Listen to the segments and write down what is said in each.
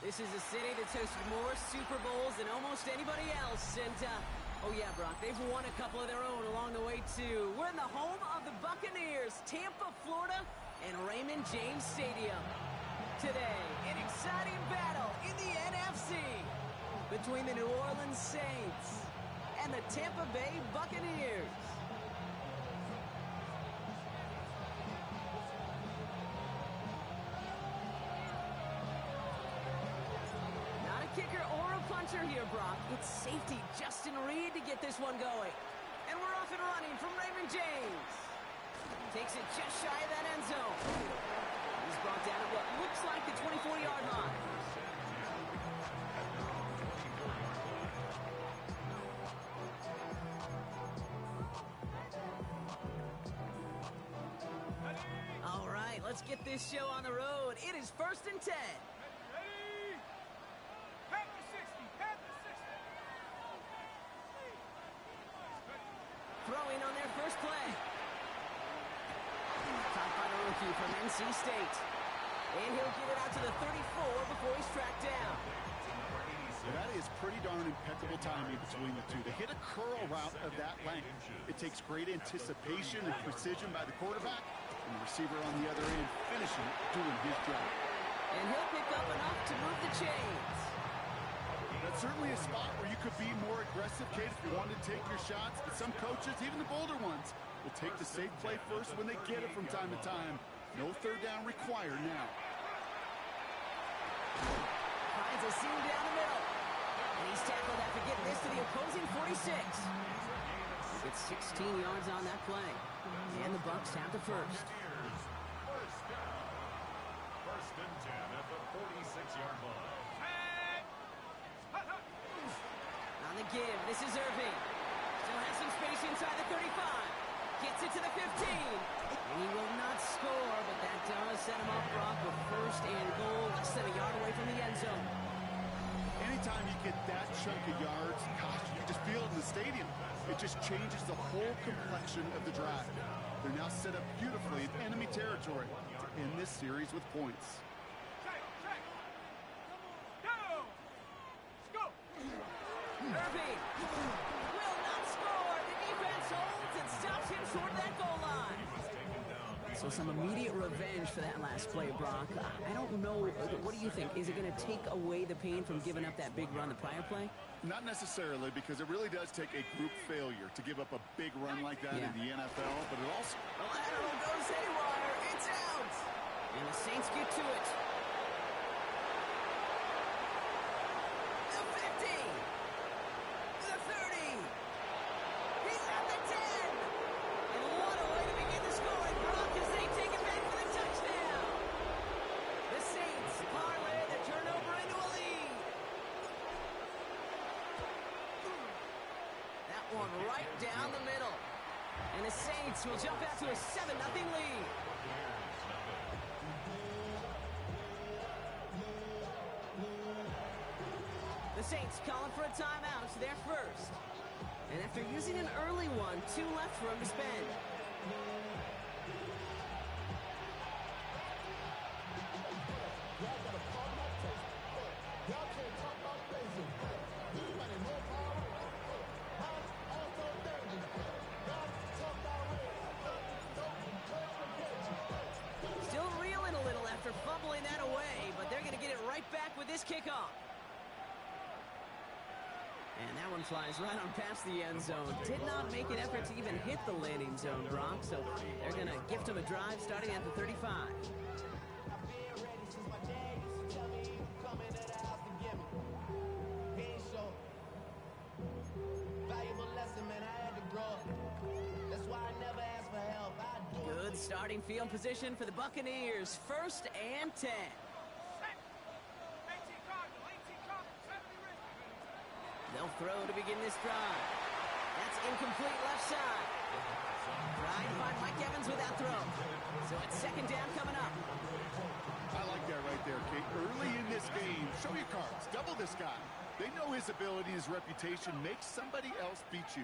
This is a city that's hosted more Super Bowls than almost anybody else. And, oh yeah, Brock, they've won a couple of their own along the way, too. We're in the home of the Buccaneers, Tampa, Florida, and Raymond James Stadium. Today, an exciting battle in the NFC between the New Orleans Saints and the Tampa Bay Buccaneers. Kicker or a puncher here, Brock. It's safety Justin Reed to get this one going. And we're off and running from Raymond James. Takes it just shy of that end zone. He's brought down at what looks like the 24-yard line. All right, let's get this show on the road. It is 1st and 10. Throwing on their first play. Caught by the rookie from NC State. And he'll get it out to the 34 before he's tracked down. That is pretty darn impeccable timing between the two. To hit a curl route of that length, it takes great anticipation and precision by the quarterback, and the receiver on the other end finishing it, doing his job. And he'll pick up enough to move the chains. That's certainly a spot where you could be more aggressive, Kate, if you wanted to take your shots. But some coaches, even the bolder ones, will take the safe play first when they get it from time to time. No third down required now. Finds a seam down the middle. And he's tackled after getting this to the opposing 46. He gets 16 yards on that play. And the Bucs have the first. First and 10 at the 46-yard line. On the give, this is Irving. Still has some space inside the 35. Gets it to the 15. And he will not score, but that does set him up, Brock, with 1st and goal, less than a yard away from the end zone. Anytime you get that chunk of yards, gosh, you just feel it in the stadium. It just changes the whole complexion of the drive. They're now set up beautifully in enemy territory to end this series with points. Irving will not score. The defense holds and stops him short of that goal line. So some immediate revenge for that last play, Brock. I don't know. What do you think? Is it going to take away the pain from giving up that big run the prior play? Not necessarily, because it really does take a group failure to give up a big run like that in the NFL, but it also... The lateral goes haywire. It's out. And the Saints get to it. Right down the middle. And the Saints will jump out to a 7-0 lead. The Saints calling for a timeout. Their first. And after using an early one, 2 left for him to spend. After fumbling that away, but they're going to get it right back with this kickoff. And that one flies right on past the end zone. Did not make an effort to even hit the landing zone, Brock, so they're going to gift him a drive starting at the 35. Good starting field position for the Buccaneers. 1st and 10. They'll throw to begin this drive. That's incomplete left side. Trying to find Mike Evans with that throw. So it's 2nd down coming up. I like that right there, Kate. Early in this game, show your cards. Double this guy. They know his ability, his reputation makes somebody else beat you.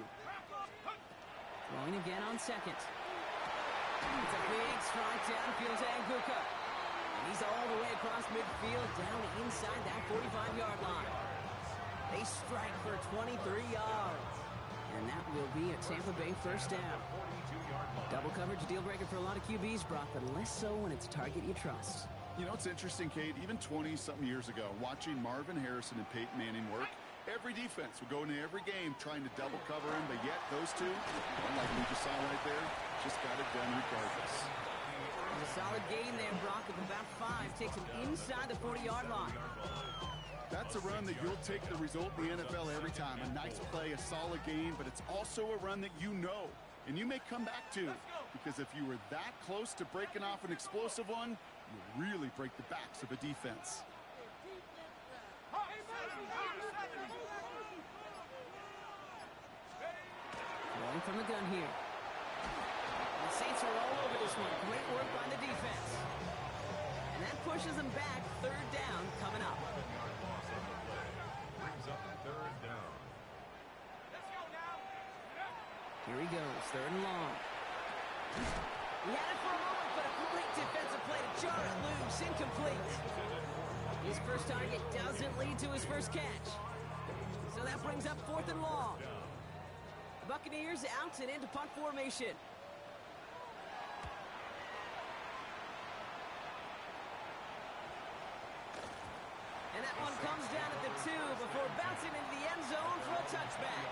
Throwing again on 2nd. It's a big strike downfield to Anguka. He's all the way across midfield, down inside that 45-yard line. They strike for 23 yards. And that will be a Tampa Bay first down. Double coverage, deal breaker for a lot of QBs, Brock, but less so when it's a target you trust. You know, it's interesting, Kate, even 20-something years ago, watching Marvin Harrison and Peyton Manning work, every defense would go into every game trying to double cover him, but yet those two, like we just saw right there, just got it done regardless. A solid gain there, Brock, of about 5. Takes him inside the 40-yard line. That's a run that you'll take the result in the NFL every time. A nice play, a solid gain, but it's also a run that you know, and you may come back to, because if you were that close to breaking off an explosive one, you really break the backs of a defense. Rolling from the gun here. The Saints are all over this one. Great work by the defense. And that pushes them back. Third down coming up. Brings up third down. Here he goes, third and long. He had it for a moment, but a great defensive play to jar it loose, incomplete. His first target doesn't lead to his first catch. So that brings up fourth and long. The Buccaneers out and into punt formation. And that one comes down at the 2 before bouncing into the end zone for a touchback.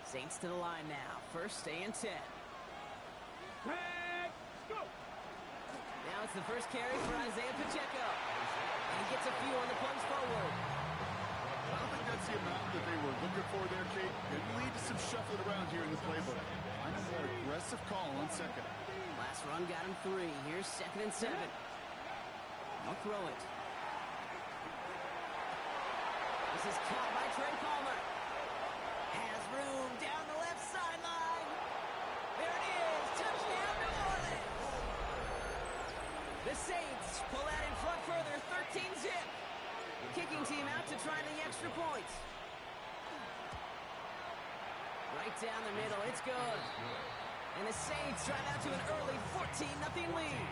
Saints to the line now. First and 10. Now it's the first carry for Isaiah Pacheco. And he gets a few on the plunge forward. I don't think that's the amount that they were looking for there, Kate. It lead to some shuffling around here in the playbook. I'm a more aggressive call on second. Last run got him 3. Here's second and 7. I'll throw it. This is caught by Trey Palmer. Has room down the left sideline. There it is. Touchdown, New Orleans. The Saints pull out in front further. 13-zip. Kicking team out to try the extra points. Right down the middle. It's good. And the Saints drive out to an early 14-0 lead.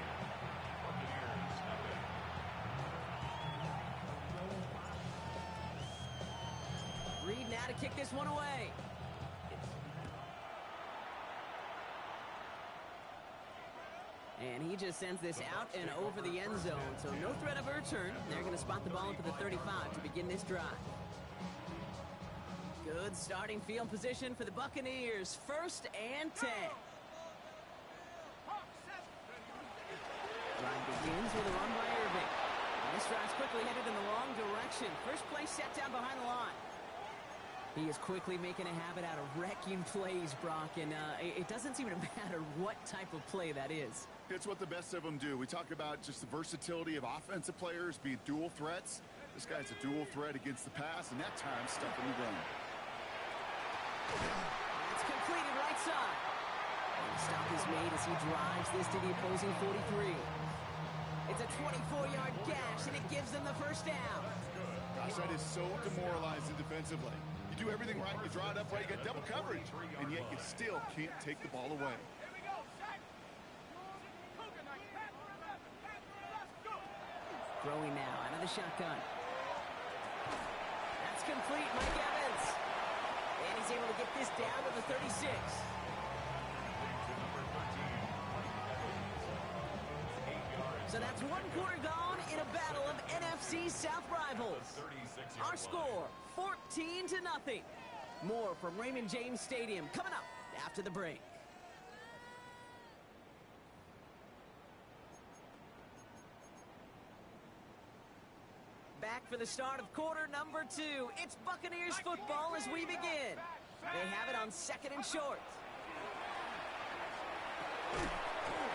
Reed now to kick this one away. And he just sends this out and over the end zone. So no threat of a return. They're going to spot the ball into the 35 to begin this drive. Good starting field position for the Buccaneers. First and 10. Drive begins with a run by Irving. And this drive's quickly headed in the wrong direction. First play set down behind the line. He is quickly making a habit out of wrecking plays, Brock, and it doesn't seem to matter what type of play that is. It's what the best of them do. We talk about just the versatility of offensive players being dual threats. This guy's a dual threat against the pass, and that time stuck in the run. It's completed right side. And the stop is made as he drives this to the opposing 43. It's a 24-yard gash, and it gives them the first down. Gosh, that is so demoralizing defensively. You do everything right, you draw it up right, you got double coverage, and yet you still can't take the ball away. Throwing now out of the shotgun. That's complete, Mike Evans. And he's able to get this down to the 36. So that's one quarter gone in a battle of NFC South rivals. Our score, 14-0. More from Raymond James Stadium coming up after the break. Back for the start of quarter number 2. It's Buccaneers football as we begin. They have it on second and short.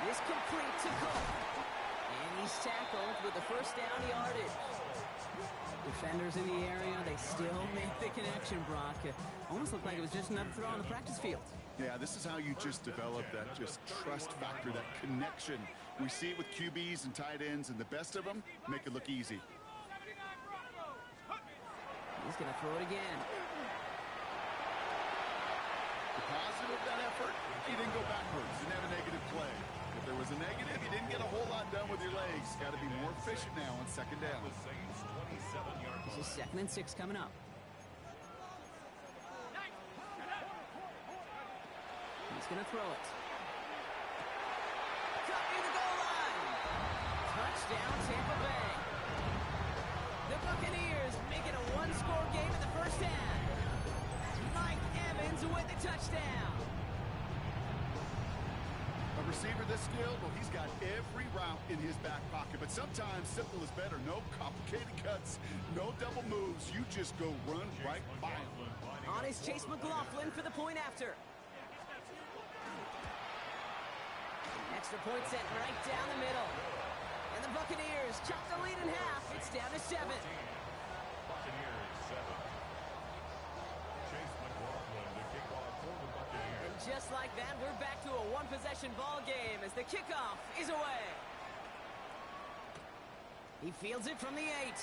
This complete to Cole. And he's tackled with the first down yardage. Defenders in the area, they still make the connection, Brock. Almost looked like it was just another throw on the practice field. Yeah, this is how you just develop that just trust factor, that connection. We see it with QBs and tight ends, and the best of them make it look easy. He's going to throw it again. The positive of that effort, he didn't go backwards. Didn't have a negative play. If there was a negative, you didn't get a whole lot done with your legs. Got to be more efficient now on second down. This is 2nd and 6 coming up. He's going to throw it. Cut near the goal line. Touchdown, Tampa Bay. The Buccaneers make it a one-score game in the first half. Mike Evans with the touchdown. A receiver this skilled, well, he's got every route in his back pocket. But sometimes simple is better. No complicated cuts, no double moves. You just go run right by him. On is Chase McLaughlin for the point after. Extra point set right down the middle. And the Buccaneers chop the lead in half. It's down to 7. Buccaneers 7. Chase McLaughlin to kick off for the Buccaneers. And just like that, we're back to a one-possession ball game as the kickoff is away. He fields it from the 8.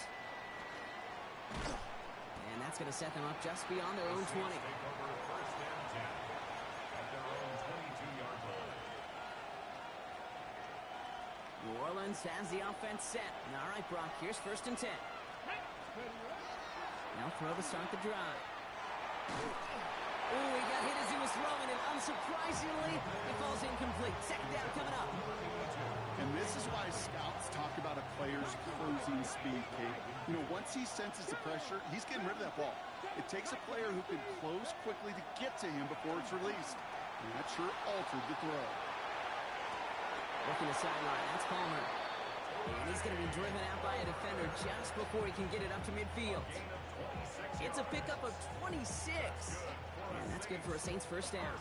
And that's going to set them up just beyond their own 20. Take over first and 10 at their own 22-yard line. New Orleans has the offense set. All right, Brock, here's 1st and 10. Now throw to start the drive. Oh, he got hit as he was throwing, and unsurprisingly, it falls incomplete. 2nd down coming up. And this is why scouts talk about a player's closing speed, Kate. You know, once he senses the pressure, he's getting rid of that ball. It takes a player who can close quickly to get to him before it's released. And that sure altered the throw. Looking to sideline, that's Palmer. And he's going to be driven out by a defender just before he can get it up to midfield. It's a pickup of 26. And that's good for a Saints first down.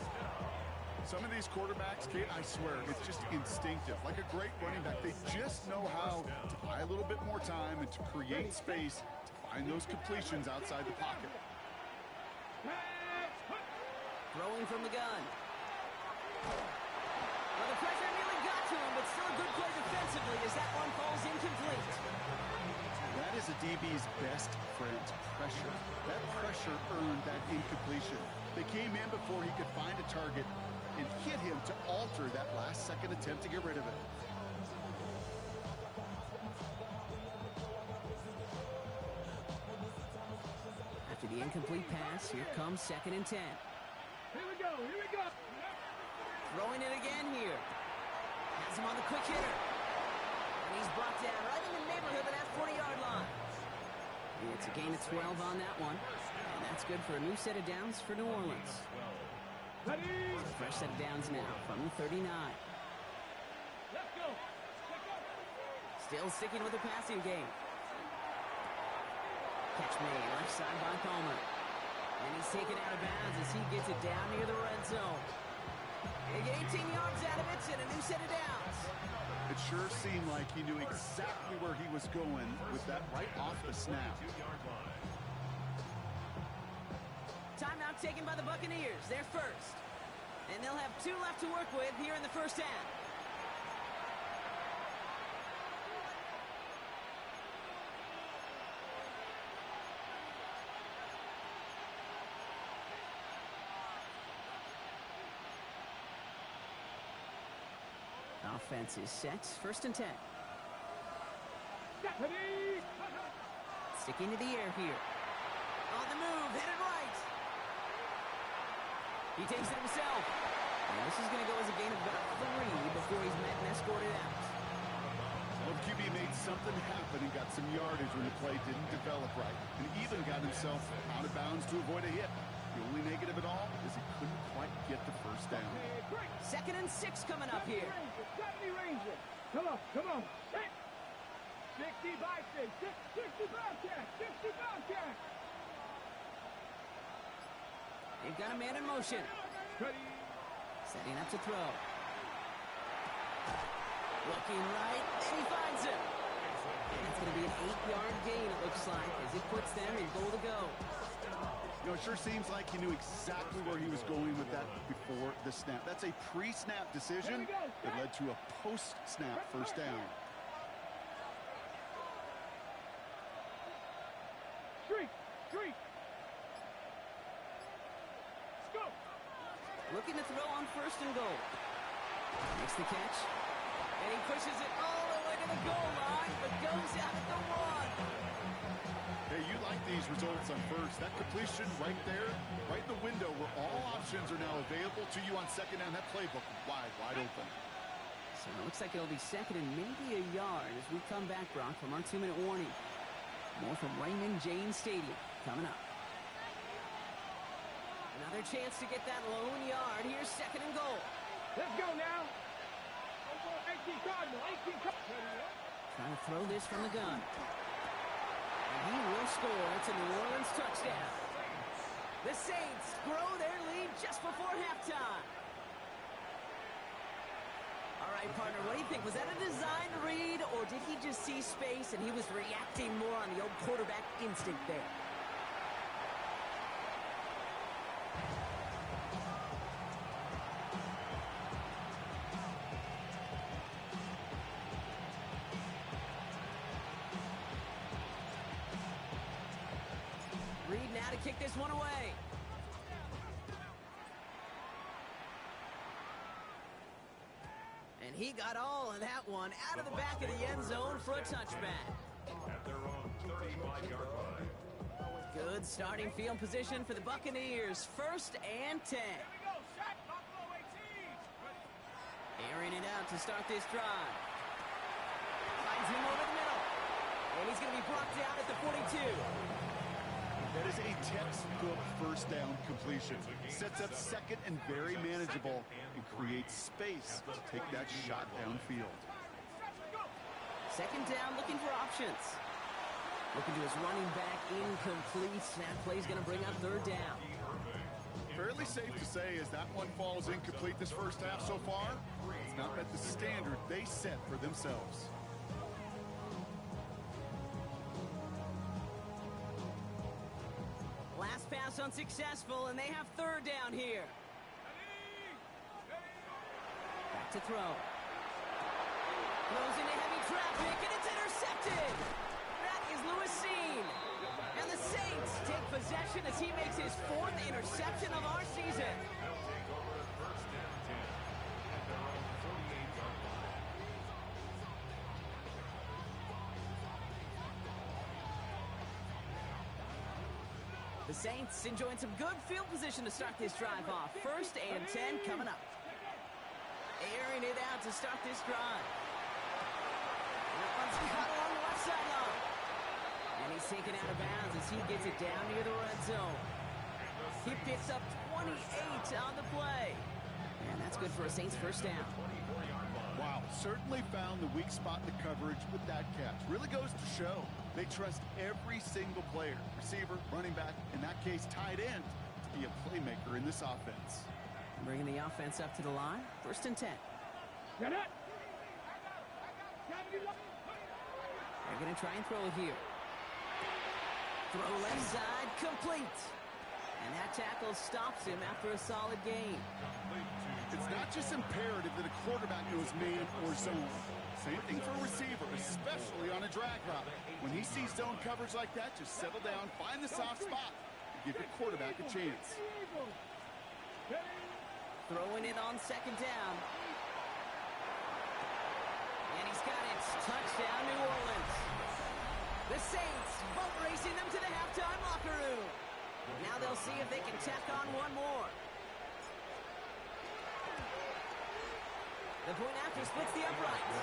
Some of these quarterbacks, Kate, I swear, it's just instinctive. Like a great running back, they just know how to buy a little bit more time and to create space to find those completions outside the pocket. Throwing from the gun. Well, the pressure nearly got to him, but still a good play defensively as that one falls incomplete. That is a DB's best friend, pressure. That pressure earned that incompletion. They came in before he could find a target and hit him to alter that last-second attempt to get rid of it. After the incomplete pass, here comes 2nd and 10. Here we go, here we go. Throwing it again here. Has him on the quick hitter. And he's brought down right in the neighborhood of that 40-yard line. It's a gain of 12 on that one. And that's good for a new set of downs for New Orleans. Ready? Fresh set of downs now from the 39. Let's go. Still sticking with the passing game. Catch made left side by Palmer. And he's taken out of bounds as he gets it down near the red zone. They get 18 yards out of it and a new set of downs. It sure seemed like he knew exactly where he was going with that right off the snap. Timeout taken by the Buccaneers. They're first. And they'll have 2 left to work with here in the first half. Offense is set. 1st and 10. Ready? Sticking to the air here. On the move, headed right. He takes it himself. And this is going to go as a gain of about 3 before he's met and escorted out. Well, the QB made something happen and got some yardage when the play didn't develop right. And even got himself out of bounds to avoid a hit. The only negative at all is he couldn't quite get the first down. 2nd and 6 coming up here. 70 Ranger. Come on, come on. 60 Bobcat. 60 Bobcat. 60 Bobcat. They've got a man in motion. Ready? Setting up to throw. Looking right, and he finds him. And it's going to be an 8-yard gain, it looks like, as it puts them in goal to go. You know, it sure seems like he knew exactly where he was going with that before the snap. That's a pre-snap decision that led to a post-snap first down. Streak. 3. Go. Looking to throw on 1st and goal. Makes the catch. And he pushes it all the way to the goal line, but goes out at the 1. Hey, you like these results on first. That completion right there, right in the window where all options are now available to you on 2nd down. That playbook wide open. So it looks like it'll be 2nd and maybe a yard as we come back, Brock, from our 2-minute warning. More from Raymond James Stadium coming up. Another chance to get that lone yard. Here's 2nd and goal. Let's go now. 18 Cardinal, 18 Cardinal. Trying to throw this from the gun. And he will score. It's a New Orleans touchdown. The Saints grow their lead just before halftime. All right, partner, what do you think? Was that a design read, or did he just see space and he was reacting more on the old quarterback instinct there? Reed now to kick this one away. And he got all of that one out of the back of the end zone for a touchback. At their own 35-yard line. Good starting field position for the Buccaneers. 1st and 10. Airing it out to start this drive. Finds him over the middle. And he's going to be brought down at the 42. That is a textbook 1st down completion. Sets up 2nd and very manageable and creates space to take that shot downfield. 2nd down, looking for options. Looking to his running back, incomplete. That play's going to bring up 3rd down. Fairly safe to say as that one falls incomplete this 1st half so far, it's not met the standard they set for themselves. Last pass unsuccessful, and they have 3rd down here. Back to throw. Throws into heavy traffic, and it's intercepted. That is Lewis Seen. And the Saints take possession as he makes his 4th interception of our season. They'll take over at 1st and 10 at their own 48-yard line. The Saints enjoying some good field position to start this drive off. 1st and 10 coming up. Airing it out to start this drive. That one's caught along the left sideline. And he's taken out of bounds as he gets it down near the red zone. He picks up 28 on the play. And that's good for a Saints 1st down. Wow, certainly found the weak spot in the coverage with that catch. Really goes to show they trust every single player, receiver, running back, in that case tight end, to be a playmaker in this offense. Bringing the offense up to the line. 1st and 10. Get it. They're going to try and throw here. Throw left side, complete. And that tackle stops him after a solid gain. It's not just imperative that a quarterback knows man or zone. Same thing for a receiver, especially on a drag route. When he sees zone coverage like that, just settle down, find the soft spot, and give your quarterback a chance. Throwing it on 2nd down. And he's got it. Touchdown, New Orleans. The Saints boat racing them to the halftime locker room. Now they'll see if they can tack on one more. The point after splits the uprights.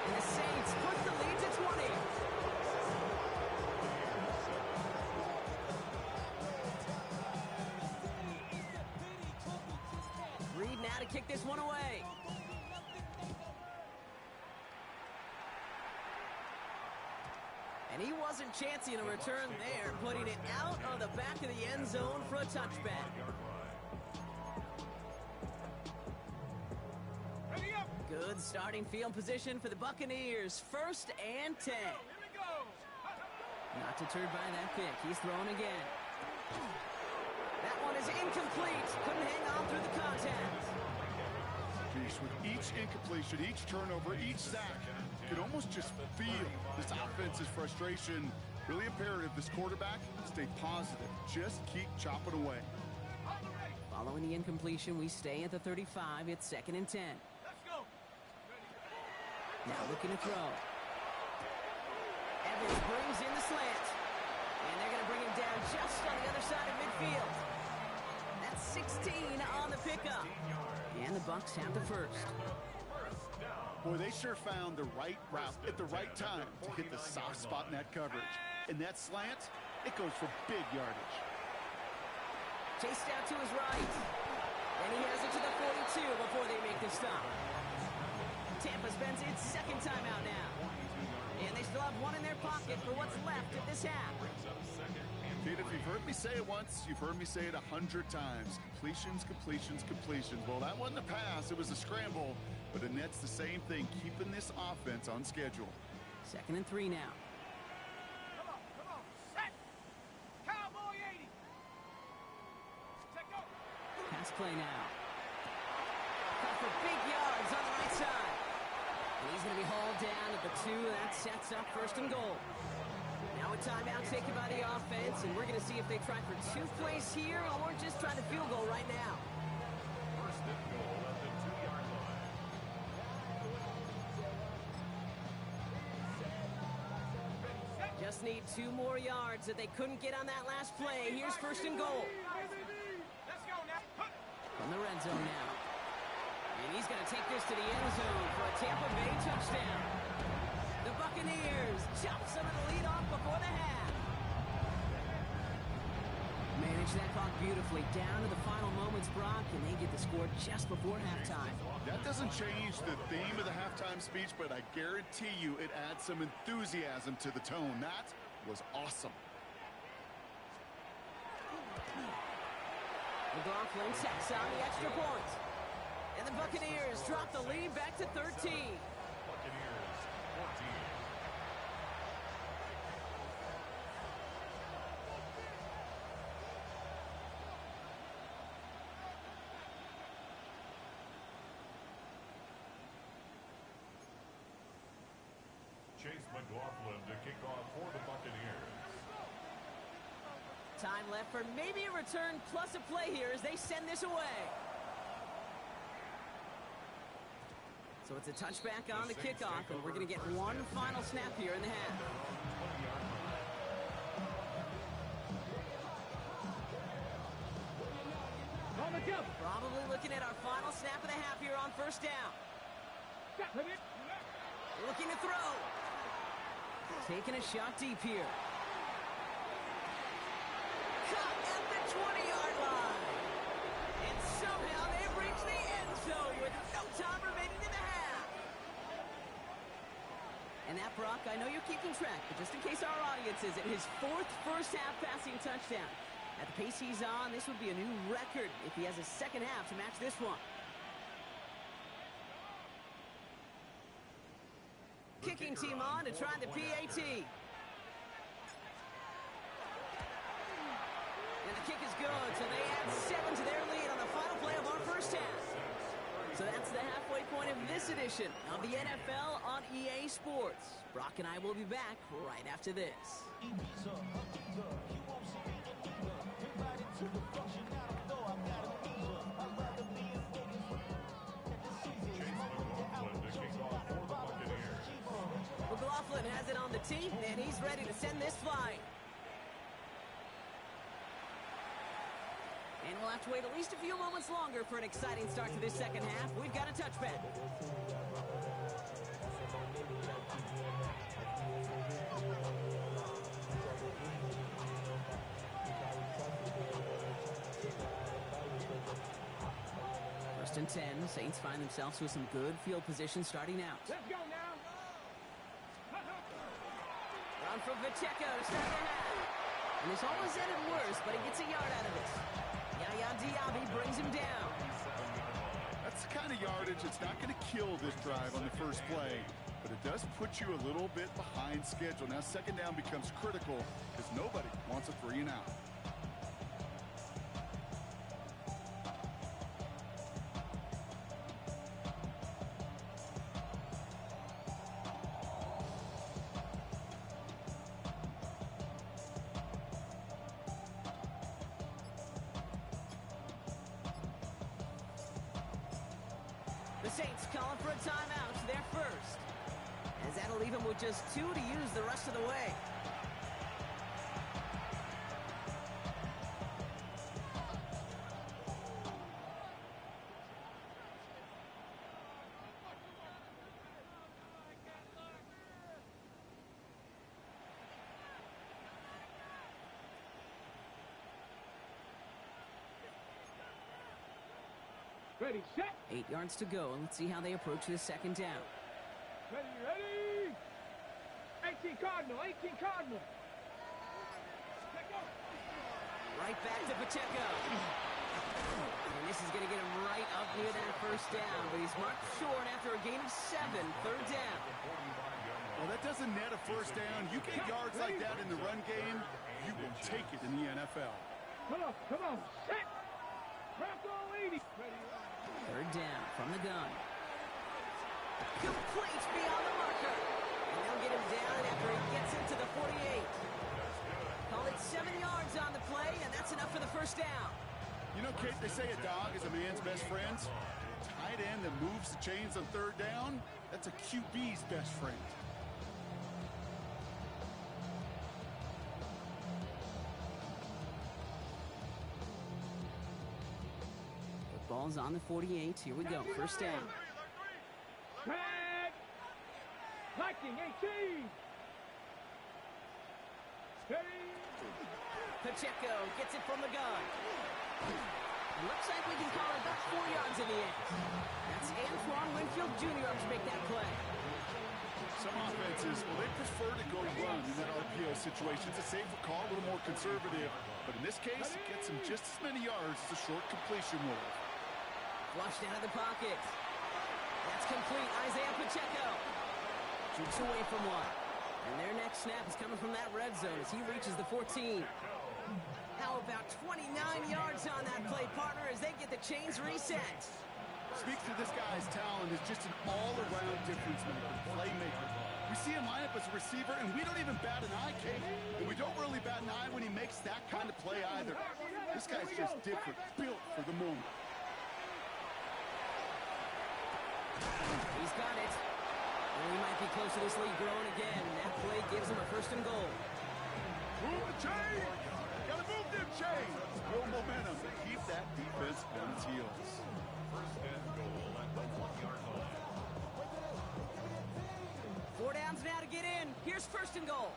And the Saints push the lead to 20. Reed now to kick this one away. And he wasn't chancing a return there, putting it out on the back of the end zone for a touchback. Good starting field position for the Buccaneers. 1st and 10. Not deterred by that pick. He's thrown again. That one is incomplete. Couldn't hang on through the contact. Jeez, with each incompletion, each turnover, each sack, you can almost just feel this offense's frustration Really imperative this quarterback stay positive. Just keep chopping away. Following the incompletion, we stay at the 35. It's 2nd and 10. Let's go. Now looking to throw. Evans brings in the slant. And they're going to bring him down just on the other side of midfield. That's 16 on the pickup. And the Bucs have the first. Boy, they sure found the right route at the right time to hit the soft spot in that coverage. And that slant, it goes for big yardage. Chased out to his right. And he has it to the 42 before they make the stop. Tampa spends its second timeout now. And they still have one in their pocket for what's left of this half. Kid, if you've heard me say it once, you've heard me say it 100 times. Completions, completions, completions. Well, that wasn't a pass. It was a scramble. But it nets the same thing, keeping this offense on schedule. 2nd and 3 now. Come on, set. Cowboy 80. Take go. Pass play now. Cut for big yards on the right side. And he's going to be hauled down at the 2. That sets up 1st and goal. Now a timeout taken by the offense, and we're going to see if they try for 2 plays here or just try the field goal right now. 1st and goal at the 2-yard line. Just need 2 more yards that they couldn't get on that last play. Here's 1st and goal. Let's go now. From the red zone now. And he's going to take this to the end zone for a Tampa Bay touchdown. The Buccaneers chop some of the lead off before the half. Manage that clock beautifully down to the final moments, Brock, and they get the score just before halftime. That doesn't change the theme of the halftime speech, but I guarantee you it adds some enthusiasm to the tone. That was awesome. McLaughlin tacks on the extra point. And the Buccaneers drop the lead back to 13. Buccaneers 14. Chase McLaughlin to kick off for the Buccaneers. Time left for maybe a return plus a play here as they send this away. So it's a touchback on the kickoff, and we're going to get one final snap here in the half. Probably looking at our final snap of the half here on 1st down. Looking to throw. Taking a shot deep here. Caught at the 20-yard line. And somehow they've reached the end zone with no time remaining in the half. And that, Brock, I know you're keeping track, but just in case our audience isn't, his 4th first-half passing touchdown. At the pace he's on, this would be a new record if he has a second half to match this one. Kicking team on to try the PAT. And the kick is good, so they add 7 to their lead on the final play of our first half. So that's the halfway point of this edition of the NFL on EA Sports. Brock and I will be back right after this. McLaughlin has it on the tee, and he's ready to send this flying. And we'll have to wait at least a few moments longer for an exciting start to this second half. We've got a touchback. First and 10, Saints find themselves with some good field position starting out. Let's go now. Run from Pacheco to start the half. And this almost ended worse, but he gets a yard out of this. Yaya Diaby brings him down. That's the kind of yardage that's not going to kill this drive on the first play, but it does put you a little bit behind schedule. Now second down becomes critical because nobody wants a 3 and out. Saints calling for a timeout, their first. As that'll leave him with just 2 to use the rest of the way. Ready, set. 8 yards to go, and let's see how they approach this second down. Ready, ready. 18 Cardinal, 18 Cardinal. Right back to Pacheco. And this is going to get him right up near that first down, but he's marked short after a gain of 7, third down. Well, that doesn't net a first down. You get yards like that in the run game, you will take it in the NFL. Come on, set. Bronco 80. Ready, Third down from the gun. Complete beyond the marker. And they'll get him down after he gets into the 48. Call it 7 yards on the play, and that's enough for the first down. You know, Kate, they say a dog is a man's best friend. Tight end that moves the chains on third down, that's a QB's best friend. Ball's on the 48. Here we go. First down. tag. Liking 18. Steady. Pacheco gets it from the gun. Looks like we can call it about 4 yards in the end. That's Antoine Winfield Jr. to make that play. Some offenses, well, they prefer to go run in that RPO situation. It's a safer call, a little more conservative. But in this case, it gets him just as many yards as a short completion will. Flushed out of the pocket. That's complete. Isaiah Pacheco shoots away from one. And their next snap is coming from that red zone as he reaches the 14. How about 29 yards on that play, partner, as they get the chains reset? Speaks to this guy's talent as just an all-around difference maker, playmaker. We see him line up as a receiver, and we don't even bat an eye, Kate. And we don't really bat an eye when he makes that kind of play either. This guy's just different, built for the moment. He's got it. And he might be close to this lead growing again. That play gives him a first and goal. Move the chain! Gotta move them chains! Build momentum to keep that defense on its heels. First and goal at the 1-yard line. 4 downs now to get in. Here's first and goal.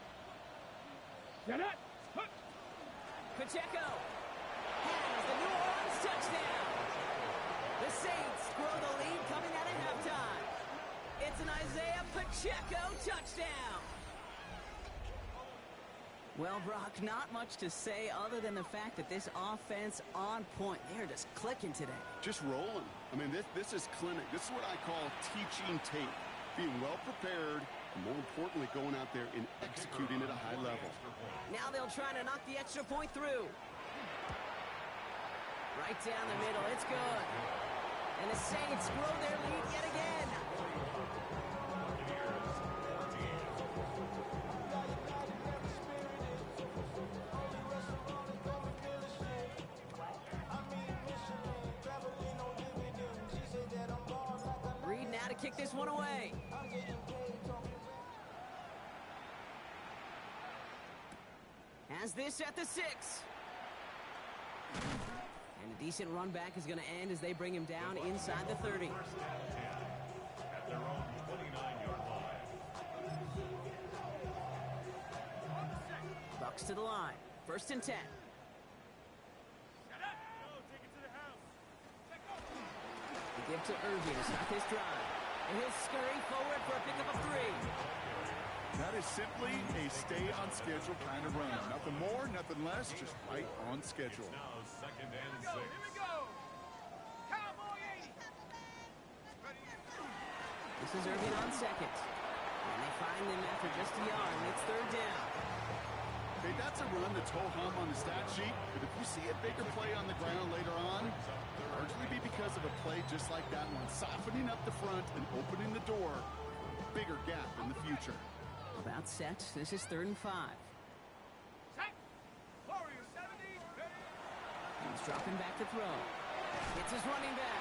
Get it. Pacheco has the New Orleans touchdown. The Saints grow the lead coming out of halftime. It's an Isaiah Pacheco touchdown. Well, Brock, not much to say other than the fact that this offense on point. They're just clicking today. Just rolling. I mean, this is clinic. This is what I call teaching tape. Being well prepared, and more importantly, going out there and executing at a high level. Now they'll try to knock the extra point through. Right down the middle. It's good. And the Saints grow their lead yet again. Reed now to kick this one away. Has this at the 6. And a decent run back is going to end as they bring him down inside the 30. First and 10 at their own 29-yard line. Bucks to the line. First and 10. The give to Irving to start this drive. And he'll scurry forward for a pickup of 3. That is simply a stay-on-schedule kind of run. Nothing more, nothing less, just right on schedule. It's now second and 6. Here we go. Cowboy 80. This is Irving on second. And they find them after just a yard, and it's third down. Okay, that's a run that's ho-hum on the stat sheet, but if you see a bigger play on the ground later on, it'll largely be because of a play just like that one, softening up the front and opening the door for a bigger gap in the future. About set. This is 3rd and 5. Set. Warrior 70. Ready. He's dropping back to throw. It's his running back.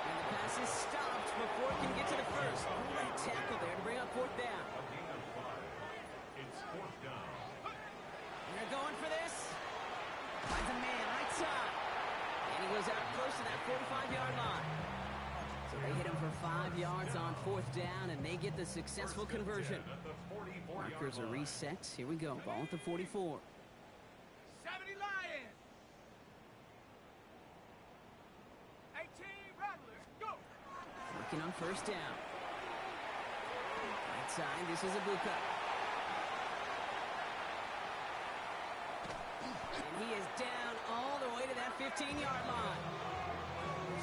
And the pass is stopped before it can get to the first. Great tackle there to bring up fourth down. A gain of 5. It's fourth down. And they're going for this. Finds a man right side. And he goes out close to that 45-yard line. So they hit him for 5 yards on fourth down, and they get the successful conversion. Markers are reset. Here we go. Ball at the 44. 70 Lions. 18 Rattlers. Go. Working on first down. Right side. This is Ibuka. And he is down all the way to that 15-yard line.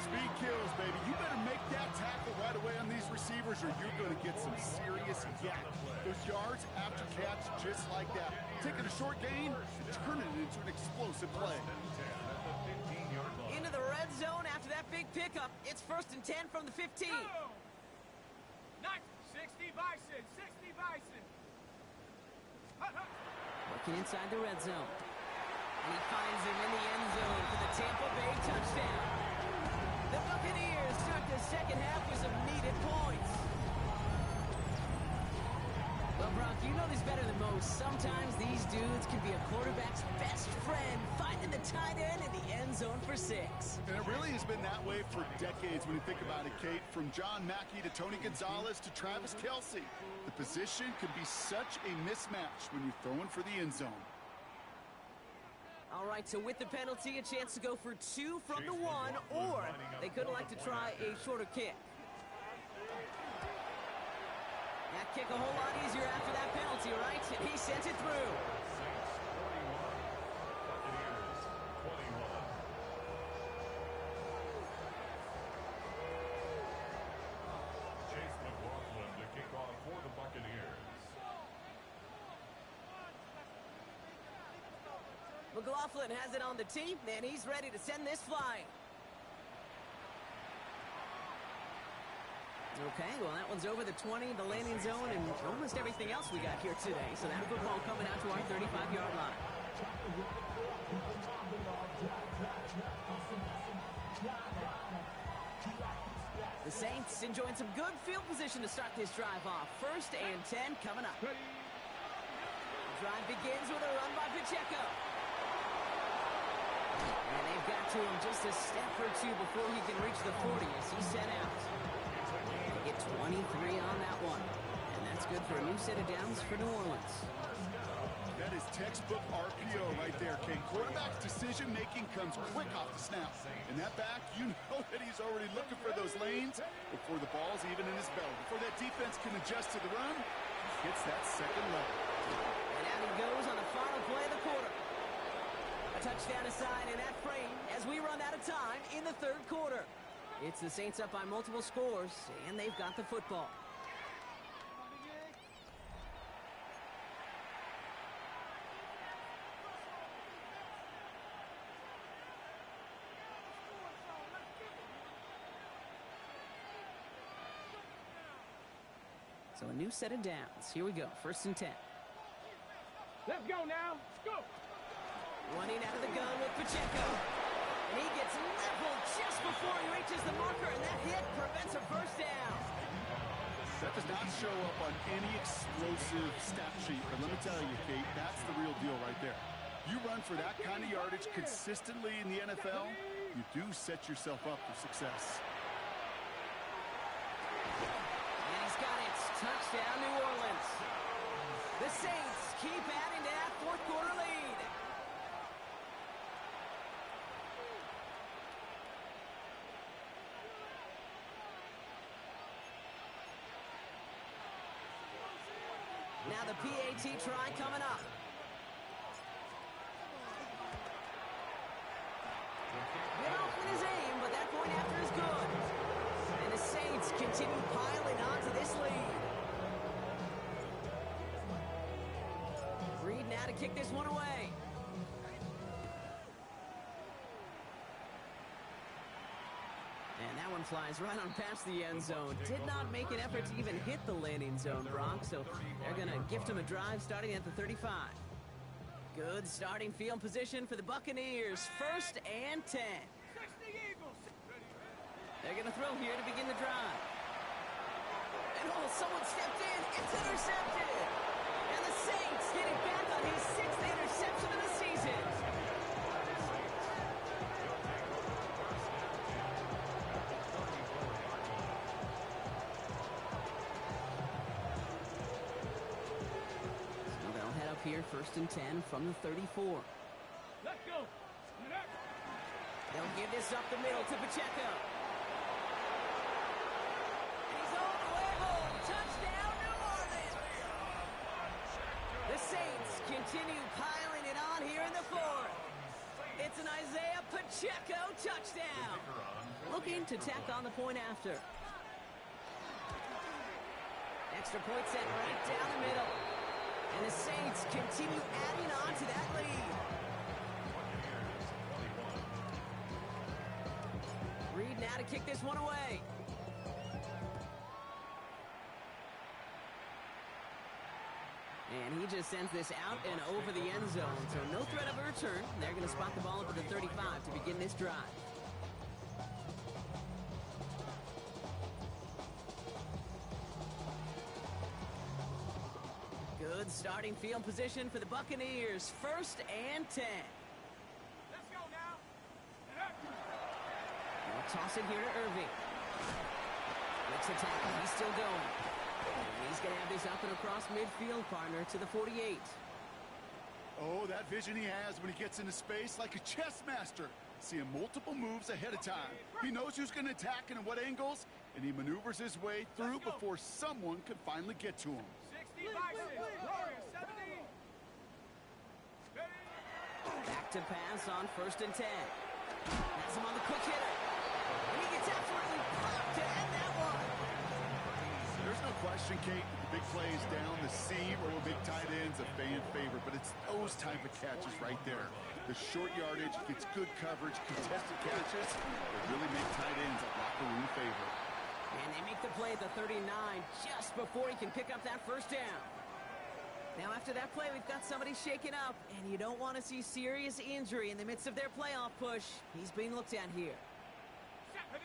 Speed kills, baby. You better make that tackle right away on these receivers or you're going to get some serious yak. Those yards after catch just like that. Taking a short gain and turning it into an explosive play. Into the red zone after that big pickup. It's first and 10 from the 15. Go. Nice. 60 Bison. 60 Bison. Hut, hut. Working inside the red zone. And he finds him in the end zone for the Tampa Bay touchdown. The Buccaneers start the second half with some needed points. Well, Brock, you know this better than most. Sometimes these dudes can be a quarterback's best friend, finding the tight end in the end zone for 6. And it really has been that way for decades when you think about it, Kate. From John Mackey to Tony Gonzalez to Travis Kelce. The position can be such a mismatch when you're throwing for the end zone. All right, so with the penalty, a chance to go for 2 from the 1, or they could like to try a shorter kick. That kick a whole lot easier after that penalty, right? And he sent it through. Chase McLaughlin to kick off for the Buccaneers. McLaughlin has it on the tee, and he's ready to send this flying. Okay, well, that one's over the 20, the landing zone, and almost everything else we got here today. So that football coming out to our 35-yard line. The Saints enjoying some good field position to start this drive off. First and 10 coming up. The drive begins with a run by Pacheco. And they've got to him just a step or two before he can reach the 40 as he's sent out. They get 23 on that one. And that's good for a new set of downs for New Orleans. That is textbook RPO right there, Kate. Quarterback's decision-making comes quick off the snap. And that back, you know that he's already looking for those lanes before the ball's even in his belly. Before that defense can adjust to the run, he hits that second level. And out he goes on the final play of the quarter. A touchdown aside in that frame as we run out of time in the third quarter. It's the Saints up by multiple scores, and they've got the football. So a new set of downs. Here we go. First and 10. Let's go now. Go. Running out of the gun with Pacheco. And he gets leveled just before he reaches the marker, and that hit prevents a first down. That does not show up on any explosive stat sheet, but let me tell you, Kate, that's the real deal right there. You run for that kind of yardage consistently in the NFL, you do set yourself up for success. And he's got it. Touchdown, New Orleans. The Saints keep adding to that fourth quarter lead. Now the PAT try coming up. Bit off with his aim, but that point after is good. And the Saints continue piling onto this lead. Reed now to kick this one away. And that one flies right on past the end zone. Did not make an effort to even hit the landing zone, Brock, so they're going to gift him a drive starting at the 35. Good starting field position for the Buccaneers. First and 10. 60 Eagles. They're going to throw here to begin the drive. And oh, someone stepped in. It's intercepted. And the Saints get it back on his 6th interception of the season. So they'll head up here, 1st and 10 from the 34. Let's go. They'll give this up the middle to Pacheco. And he's all the way home. Touchdown, New Orleans. The Saints continue piling it on here in the 4th. It's an Isaiah Pacheco touchdown. Looking to tack on the point after. Extra point set right down the middle. And the Saints continue adding on to that lead. Reed now to kick this one away. And he just sends this out and over the end zone. So no threat of a return. They're going to spot the ball up at the 35 to begin this drive. Good starting field position for the Buccaneers. 1st and 10. Let's go now. They'll toss it here to Irving. Looks attacking. He's still going. And he's going to have this up and across midfield, partner, to the 48. Oh, that vision he has when he gets into space, like a chess master. Seeing multiple moves ahead of time. He knows who's going to attack and at what angles, and he maneuvers his way through before someone can finally get to him. 60 by 6. Warriors, 70. Back to pass on 1st and 10. Has him on the quick hitter. And he gets absolutely popped to end that one. There's no question, Kate, the big plays down the seam or big tight ends a fan favorite, but it's those type of catches right there. The short yardage, gets good coverage, contested catches that really make tight ends a locker room favorite. And they make the play at the 39 just before he can pick up that 1st down. Now after that play, we've got somebody shaken up, and you don't want to see serious injury in the midst of their playoff push. He's being looked at here. 70.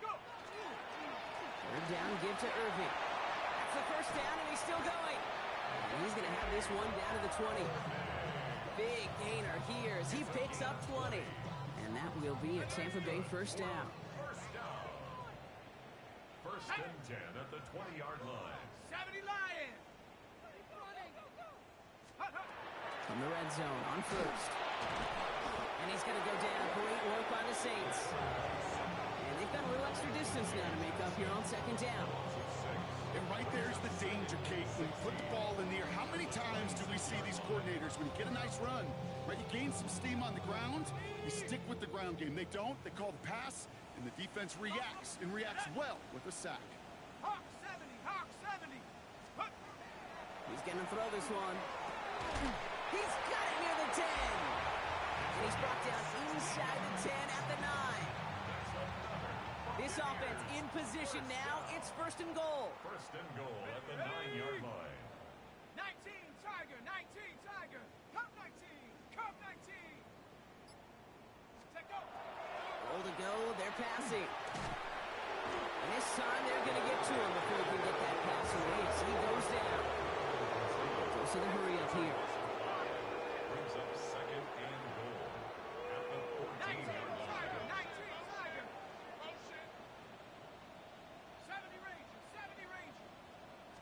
Go. 3rd down, give to Irving. That's the 1st down, and he's still going. And he's going to have this one down to the 20. Big gainer here as he picks up 20. And that will be a Tampa Bay 1st down. 1st and 10 at the 20-yard line. 70 Lions. From the red zone on 1st. And he's going to go down. Great work by the Saints. And they've got a little extra distance now to make up here on 2nd down. And right there's the danger, Kate. When you put the ball in the air, how many times do we see these coordinators, when you get a nice run, right, you gain some steam on the ground, you stick with the ground game. They don't. They call the pass, and the defense reacts, and reacts well with a sack. Hawk 70. Hawk 70. He's going to throw this one. He's got it near the 10. And he's brought down inside the 10 at the 9. This offense in position now. It's 1st and goal. 1st and goal at the 9-yard line. 19 Tiger. 19 Tiger. Come 19. Come 19. Take go. Goal to go. They're passing. And this time they're going to get to him before he can get that pass away. So he goes down. Goes to the hurry up here. Brings up 2nd and goal at the 14-yard line. 19 Tiger. 70 Ranger. 70 Ranger.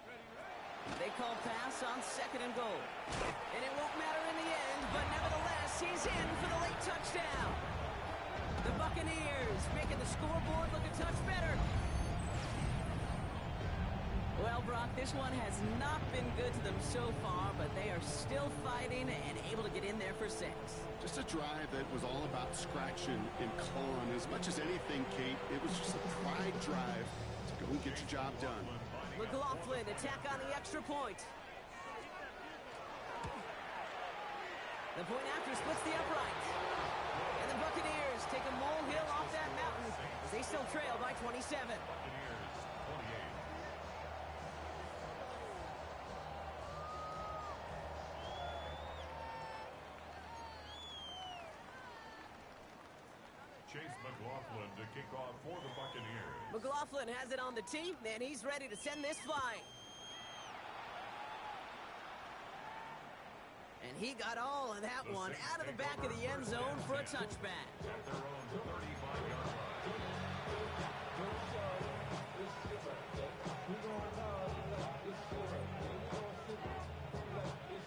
Ready, ready. They call pass on 2nd and goal. And it won't matter in the end, but nevertheless, he's in for the late touchdown. The Buccaneers making the scoreboard look a touch better. Well, Brock, this one has not been good to them so far, but they are still fighting and able to get in there for 6. Just a drive that was all about scratching and clawing. As much as anything, Kate, it was just a pride drive to go and get your job done. McLaughlin attack on the extra point. The point after splits the upright. And the Buccaneers take a molehill off that mountain as they still trail by 27. Buccaneers 28. Chase McLaughlin to kick off for the Buccaneers. McLaughlin has it on the tee, and he's ready to send this flying. And he got all of that one out of the back of the end zone for a touchback. At their own 35-yard line.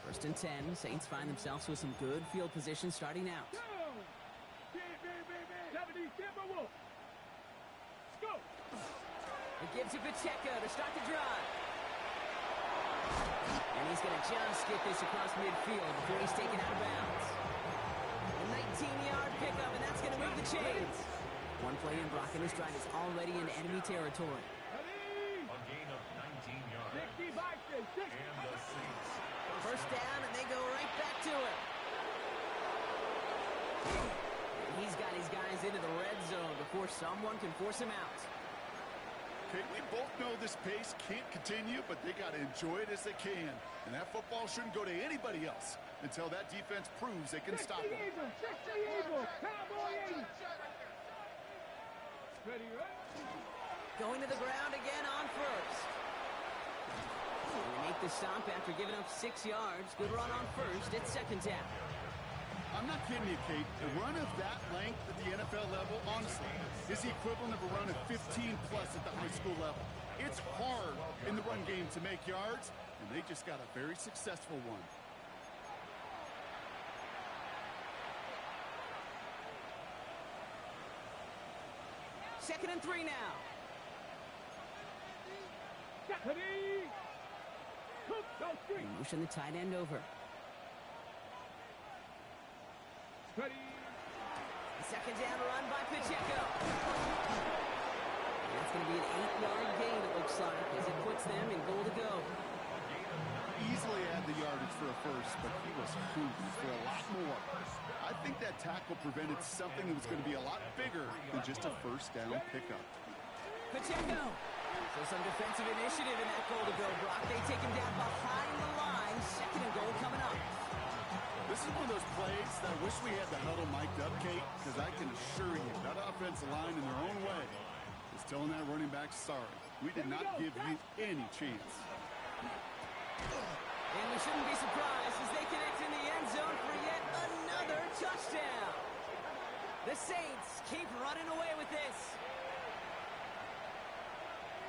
First and 10, Saints find themselves with some good field position starting out. Go! 70 Timberwolves. Go! It gives to Pacheco to start the drive. And he's going to just get this across midfield before he's taken out of bounds. A 19-yard pickup, and that's going to move the chains. One play in, Brock, and his drive is already in enemy territory. A gain of 19 yards. 60 by 6. And the Saints. First down, and they go right back to it. And he's got his guys into the red zone before someone can force him out. Okay, we both know this pace can't continue, but they got to enjoy it as they can. And that football shouldn't go to anybody else until that defense proves they can stop them. 60 Eagles. Cowboy 80. Ready, right? Going to the ground again on first. And they make the stop after giving up 6 yards. Good run on first. It's second down. I'm not kidding you, Kate. A run of that length at the NFL level, honestly, is the equivalent of a run of 15-plus at the high school level. It's hard in the run game to make yards, and they just got a very successful one. Second and 3 now. Ready. Hook, go They straight. motion the tight end over. Ready. Second down run by Pacheco. And that's going to be an 8-yard gain, it looks like, as it puts them in goal to go. Easily had the yardage for a first, but he was hungry for a lot more. I think that tackle prevented something that was going to be a lot bigger than just a first down pickup. Pacheco. So some defensive initiative in that goal to go, Brock. They take him down behind the line. Second and goal coming up. This is one of those plays that I wish we had the huddle mic'd up, Kate, because I can assure you that offensive line in their own way is telling that running back, sorry, we did not give you any chance. And we shouldn't be surprised as they connect in the end zone for yet another touchdown. The Saints keep running away with this.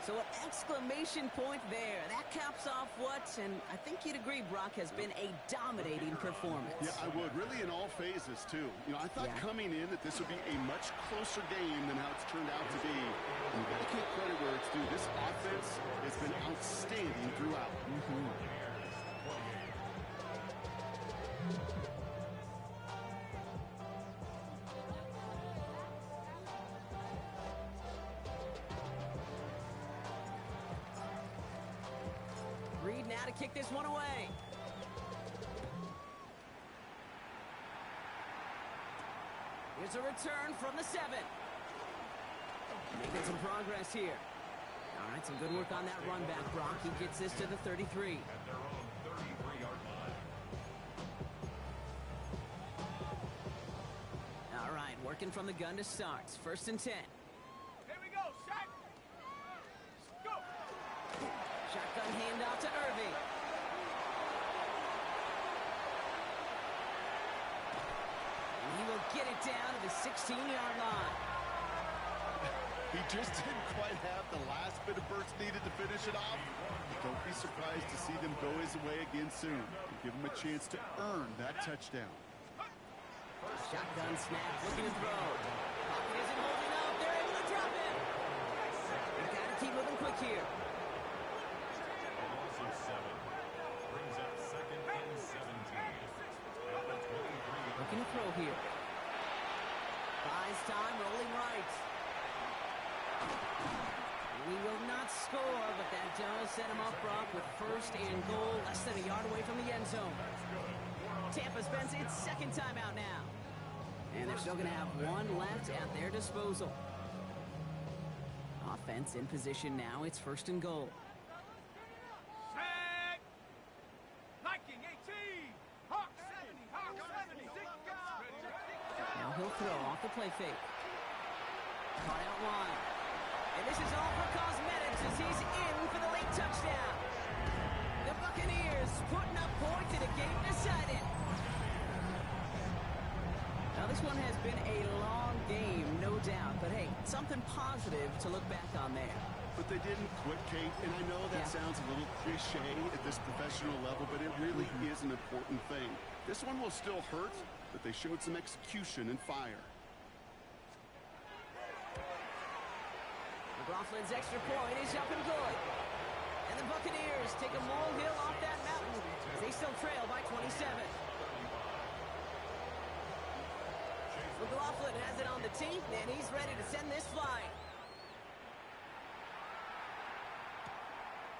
So an exclamation point there. That caps off what, and I think you'd agree, Brock, has been a dominating performance. Yeah, I would. Really in all phases, too. You know, I thought coming in that this would be a much closer game than how it's turned out to be. And you've got to give credit where it's due. This offense has been outstanding throughout. Reed now to kick this one away. Here's a return from the 7. Making some progress here. All right, some good work on that run back, Brock. He gets this to the 33. At their own 33-yard line. All right, working from the gun to start. First and 10. Here we go, shot. Go. Shotgun handoff to Irving. And he will get it down to the 16-yard line. He just didn't quite have the last bit of burst needed to finish it off. Don't be surprised to see them go his way again soon and give him a chance to earn that touchdown. Shotgun snap, looking to throw. Pocket isn't holding up. They're able to drop it. They've got to keep moving quick here. A loss of 7. Brings up second and 17. At the 23. Looking to throw here. Buys time, rolling right. And he will not score, but that does set him up, Brock, with first and goal, less than a yard away from the end zone. Tampa spends its second timeout now. And they're still going to have one left at their disposal. Offense in position now. It's first and goal. Set. Viking 18. Hawk 70. Hawk 70. Now he'll throw off the play fake. Caught out wide. And this is all for cosmetics as he's in for the late touchdown. The Buccaneers putting up points in a game decided. Now, this one has been a long game, no doubt. But, hey, something positive to look back on there. But they didn't quit, Kate, and I know that sounds a little cliche at this professional level, but it really is an important thing. This one will still hurt, but they showed some execution and fire. McLaughlin's extra point is up and good. And the Buccaneers take a molehill off that mountain as they still trail by 27. McLaughlin has it on the tee, and he's ready to send this flying.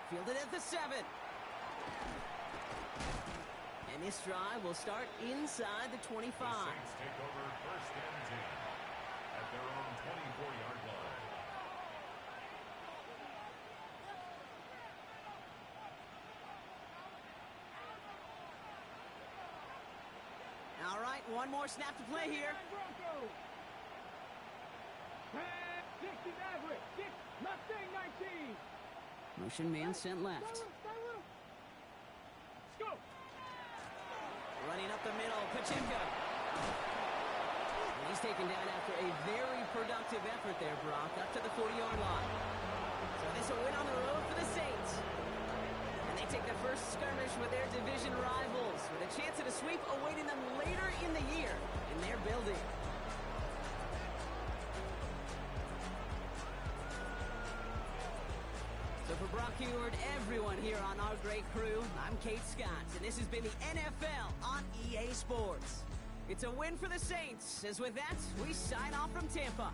Fielded at the 7. And this drive will start inside the 25. The Saints take over first and 10 at their own 24-yard line. All right, one more snap to play here. Broncos. 60 Maverick. 6 Mustang 19. Motion man sent left. Go. Running up the middle, Pacheco. And he's taken down after a very productive effort there, Brock, up to the 40-yard line. So this will win on the road for the Saints. And they take the first skirmish with their division rivals, with a chance at a sweep awaiting them later in the year in their building. So for Brock Heward, everyone here on our great crew, I'm Kate Scott, and this has been the NFL on EA Sports. It's a win for the Saints, as with that, we sign off from Tampa.